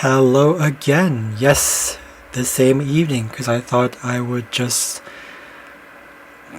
Hello again. Yes, the same evening because I thought I would just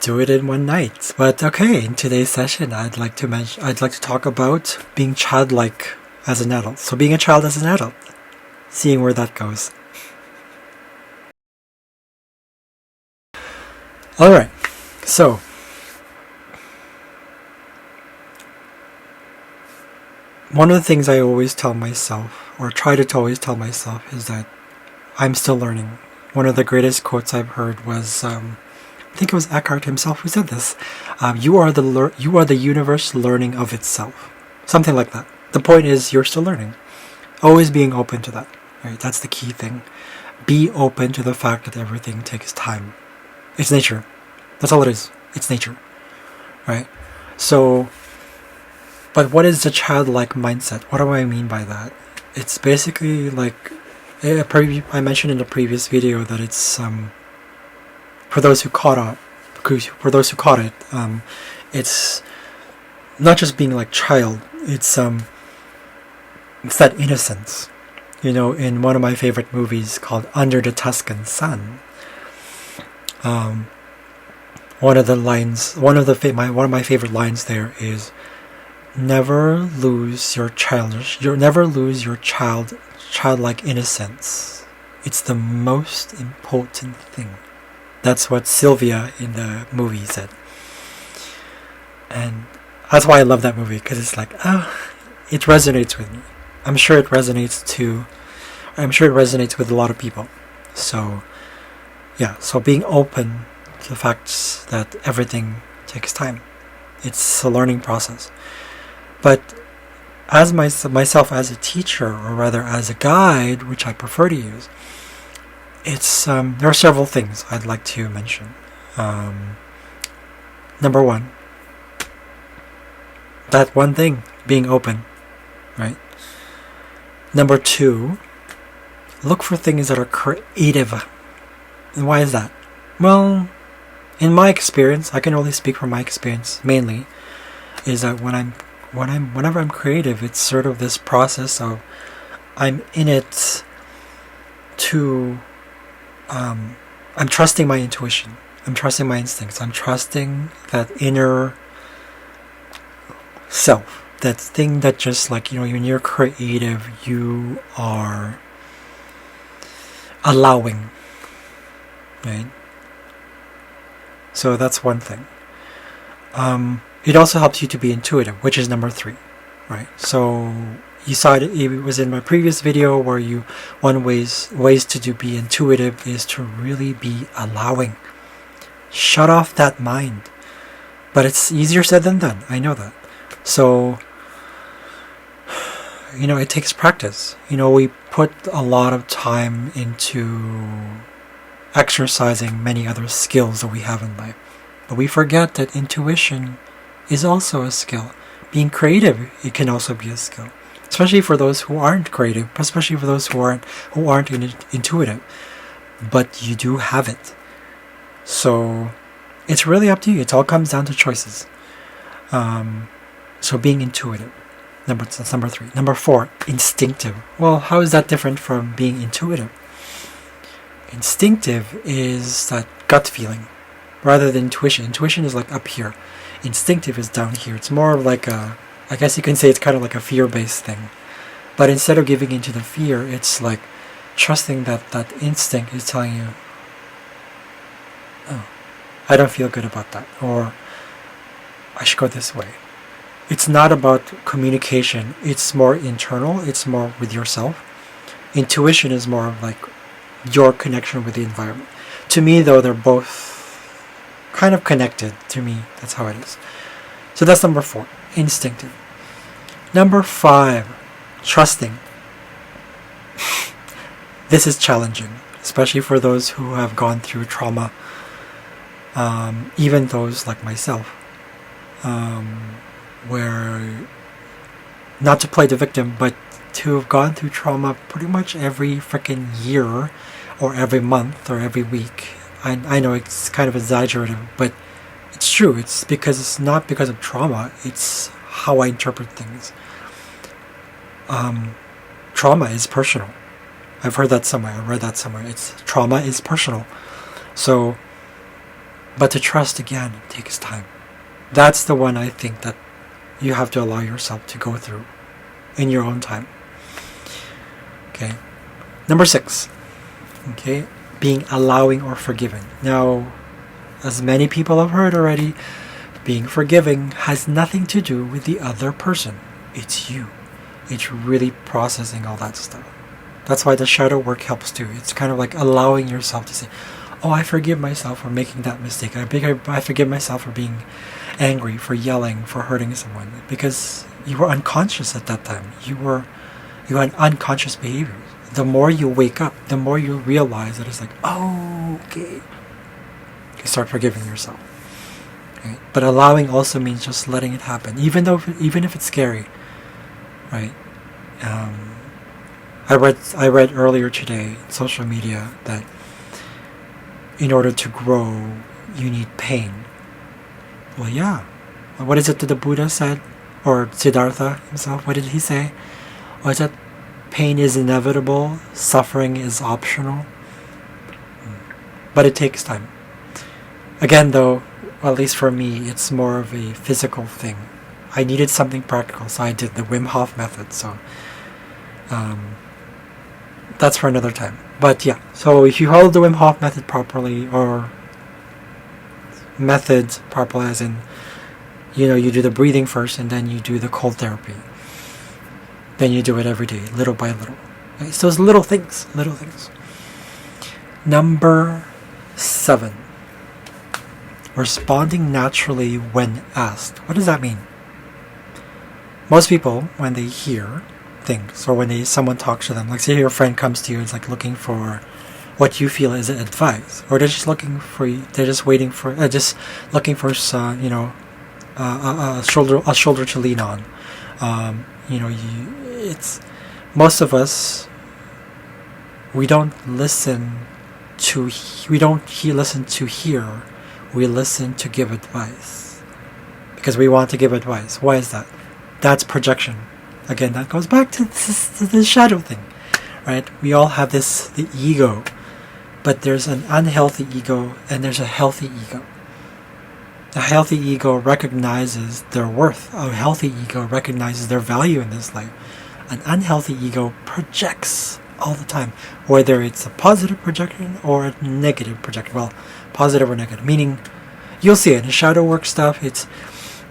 do it in one night. But okay, in today's session, I'd like to talk about being childlike as an adult. So being a child as an adult, seeing where that goes. All right. So one of the things I always tell myself, or try to always tell myself, is that I'm still learning. One of the greatest quotes I've heard was, I think it was Eckhart himself who said this. You are the universe learning of itself. Something like that. The point is, you're still learning. Always being open to that. Right? That's the key thing. Be open to the fact that everything takes time. It's nature. That's all it is. It's nature. Right? So, but what is the childlike mindset? What do I mean by that? It's basically like, I mentioned in the previous video that it's for those who caught it, it's not just being like child. It's that innocence. You know, in one of my favorite movies called Under the Tuscan Sun, one of my favorite lines there is, never lose your childlike innocence. It's the most important thing. That's what Sylvia in the movie said. And that's why I love that movie, because it's like, it resonates with me. I'm sure it resonates with a lot of people. So, yeah, so being open to the fact that everything takes time. It's a learning process. But as myself as a teacher, or rather as a guide, which I prefer to use, it's there are several things I'd like to mention. Number one, that one thing, being open, right? Number two, look for things that are creative. And why is that? Well, in my experience, I can only speak from my experience mainly, is that whenever I'm creative, it's sort of this process of I'm in it to I'm trusting my intuition. I'm trusting my instincts. I'm trusting that inner self. That thing that just like, when you're creative, you are allowing. Right? So that's one thing. It also helps you to be intuitive, which is number 3, right? So you saw it was in my previous video where one ways to be intuitive is to really be allowing. Shut off that mind. But it's easier said than done. I know that. So, it takes practice. We put a lot of time into exercising many other skills that we have in life. But we forget that intuition is also a skill. Being creative, it can also be a skill. Especially for those who aren't creative, especially for those who aren't intuitive. But you do have it. So it's really up to you. It all comes down to choices. So being intuitive. That's number 3. Number 4, instinctive. Well, how is that different from being intuitive? Instinctive is that gut feeling rather than intuition. Intuition is like up here. Instinctive is down here. It's more of like I guess you can say it's kind of like a fear-based thing. But instead of giving into the fear, it's like trusting that instinct is telling you, oh, I don't feel good about that, or I should go this way. It's not about communication. It's more internal. It's more with yourself. Intuition is more of like your connection with the environment. To me, though, they're both kind of connected. To me, that's how it is. So that's number 4, instinctive. Number 5, trusting. This is challenging, especially for those who have gone through trauma, even those like myself, where, not to play the victim, but to have gone through trauma pretty much every freaking year, or every month, or every week. I know it's kind of exaggerative, but it's true. It's not because of trauma, it's how I interpret things. Trauma is personal. I've heard that somewhere. I read that somewhere. It's trauma is personal. So, but to trust again takes time. That's the one I think that you have to allow yourself to go through in your own time. Okay. Number 6. Okay. Being allowing or forgiving. Now, as many people have heard already, being forgiving has nothing to do with the other person. It's you. It's really processing all that stuff. That's why the shadow work helps too. It's kind of like allowing yourself to say, oh, I forgive myself for making that mistake. I forgive myself for being angry, for yelling, for hurting someone. Because you were unconscious at that time. You had unconscious behaviors. The more you wake up, the more you realize that it's like, oh, okay. You start forgiving yourself. Right? But allowing also means just letting it happen, even if it's scary. Right? I read earlier today in social media that in order to grow, you need pain. Well, yeah. What is it that the Buddha said? Or Siddhartha himself, what did he say? Was that pain is inevitable, suffering is optional? But it takes time. Again, though, at least for me, it's more of a physical thing. I needed something practical, so I did the Wim Hof method. So that's for another time. But yeah, so if you follow the Wim Hof method properly, or methods properly, as in, you do the breathing first and then you do the cold therapy. Then you do it every day, little by little. Right? So it's little things. Number 7. Responding naturally when asked. What does that mean? Most people, when they hear things, or when someone talks to them, like say your friend comes to you and is like looking for what you feel is advice, or they're just looking for you, they're just waiting for, just looking for a shoulder to lean on. It's most of us. We don't listen to hear. We listen to give advice because we want to give advice. Why is that? That's projection. Again, that goes back to the shadow thing, right? We all have the ego, but there's an unhealthy ego and there's a healthy ego. A healthy ego recognizes their worth. A healthy ego recognizes their value in this life. An unhealthy ego projects all the time, whether it's a positive projection or a negative projection. Well, positive or negative, meaning you'll see it in shadow work stuff.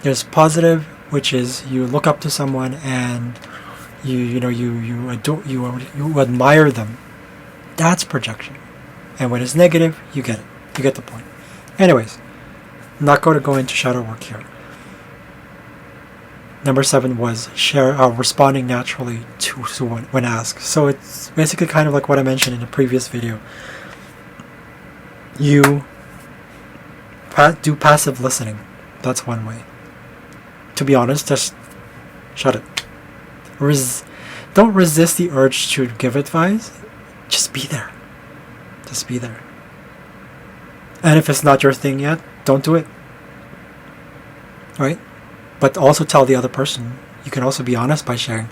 There's positive, which is you look up to someone and you admire them. That's projection. And when it's negative, you get it. You get the point. Anyways, I'm not going to go into shadow work here. Number 7 was responding naturally to when asked. So it's basically kind of like what I mentioned in the previous video. You do passive listening. That's one way. To be honest, just shut it. Don't resist the urge to give advice. Just be there. Just be there. And if it's not your thing yet, don't do it. Right? But also tell the other person. You can also be honest by saying,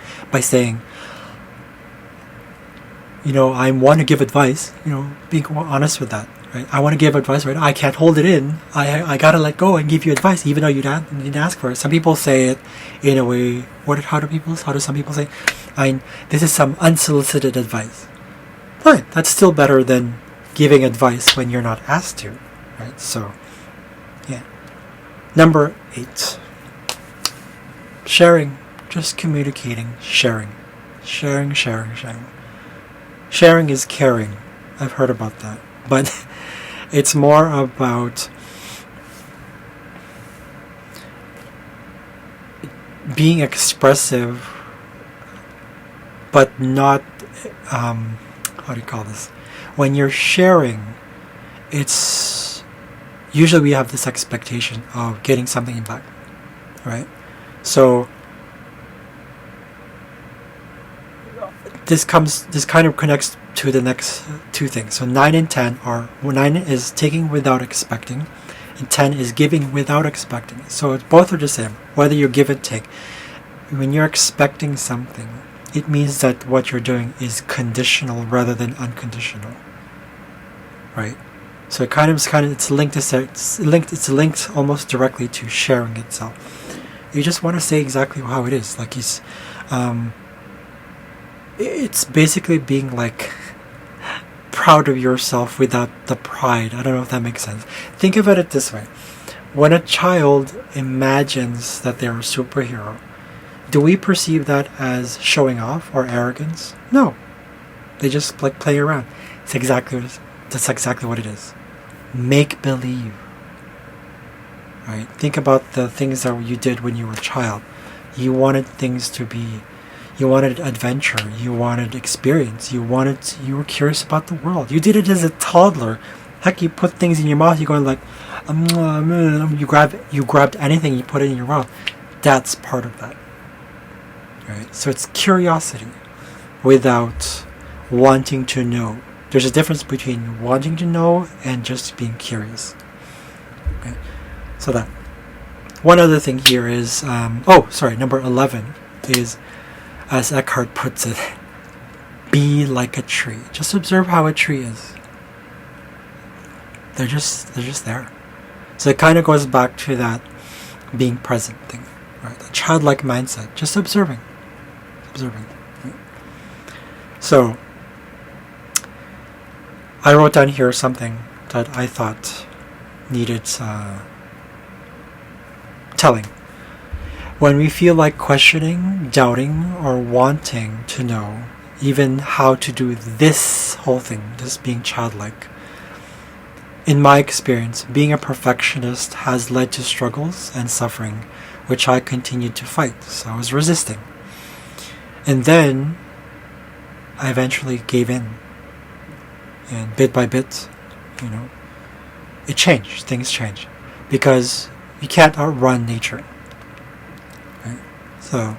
I want to give advice. Being honest with that. Right? I want to give advice. Right? I can't hold it in. I gotta let go and give you advice, even though you didn't ask for it. Some people say it in a way. How do some people say? This is some unsolicited advice. Fine. That's still better than giving advice when you're not asked to. Right? So, yeah. Number 8. Sharing. Just communicating. Sharing. Sharing is caring. I've heard about that. But it's more about being expressive, but not, how do you call this? When you're sharing, it's usually we have this expectation of getting something back, right? So this kind of connects to the next 2 things. So 9 and 10 are, 9 is taking without expecting, and 10 is giving without expecting. So both are the same, whether you give and take. When you're expecting something, it means that what you're doing is conditional rather than unconditional, right? So it's linked almost directly to sharing itself. You just want to say exactly how it is. Like it's basically being like proud of yourself without the pride. I don't know if that makes sense. Think about it this way. When a child imagines that they're a superhero, do we perceive that as showing off or arrogance? No. They just like play around. That's exactly what it is. Make believe. Right? Think about the things that you did when you were a child. You wanted adventure, you wanted experience, you were curious about the world. You did it as a toddler. Heck, you put things in your mouth, you're going like, you grabbed anything, you put it in your mouth. That's part of that. Right? So it's curiosity without wanting to know. There's a difference between wanting to know and just being curious. Okay? So that. One other thing here is, number 11 is, as Eckhart puts it, be like a tree. Just observe how a tree is. They're just there. So it kind of goes back to that being present thing, right? The childlike mindset, just observing. So I wrote down here something that I thought needed telling. When we feel like questioning, doubting, or wanting to know even how to do this whole thing, just being childlike, in my experience, being a perfectionist has led to struggles and suffering, which I continued to fight. So I was resisting. And then I eventually gave in. And bit by bit, it changed. Things changed. Because you can't outrun nature. Right? So,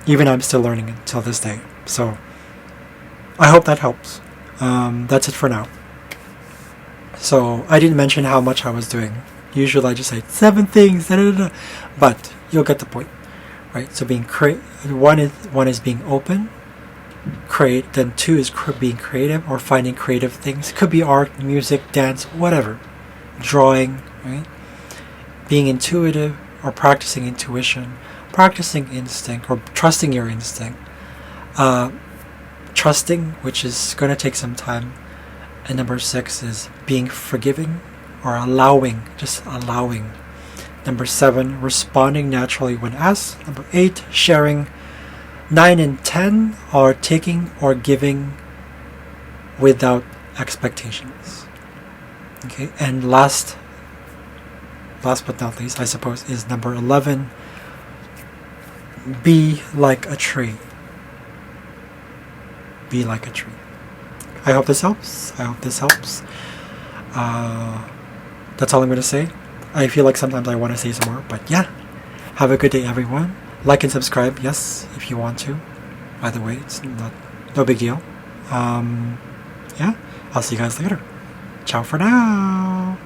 even I'm still learning it till this day. So, I hope that helps. That's it for now. So, I didn't mention how much I was doing. Usually I just say 7 things, but you'll get the point. Right? So, one is being open, then 2 is being creative or finding creative things. Could be art, music, dance, whatever. Drawing, right? Being intuitive or practicing intuition, practicing instinct or trusting your instinct. Trusting, which is going to take some time. And number 6 is being forgiving or allowing, just allowing. Number 7, responding naturally when asked. Number 8, sharing. 9 and 10 are taking or giving without expectations. Okay, and last but not least, I suppose, is number 11. Be like a tree. Be like a tree. I hope this helps. That's all I'm going to say. I feel like sometimes I want to say some more, but yeah. Have a good day, everyone. Like and subscribe, yes, if you want to. By the way, it's no big deal. Yeah, I'll see you guys later. Ciao for now.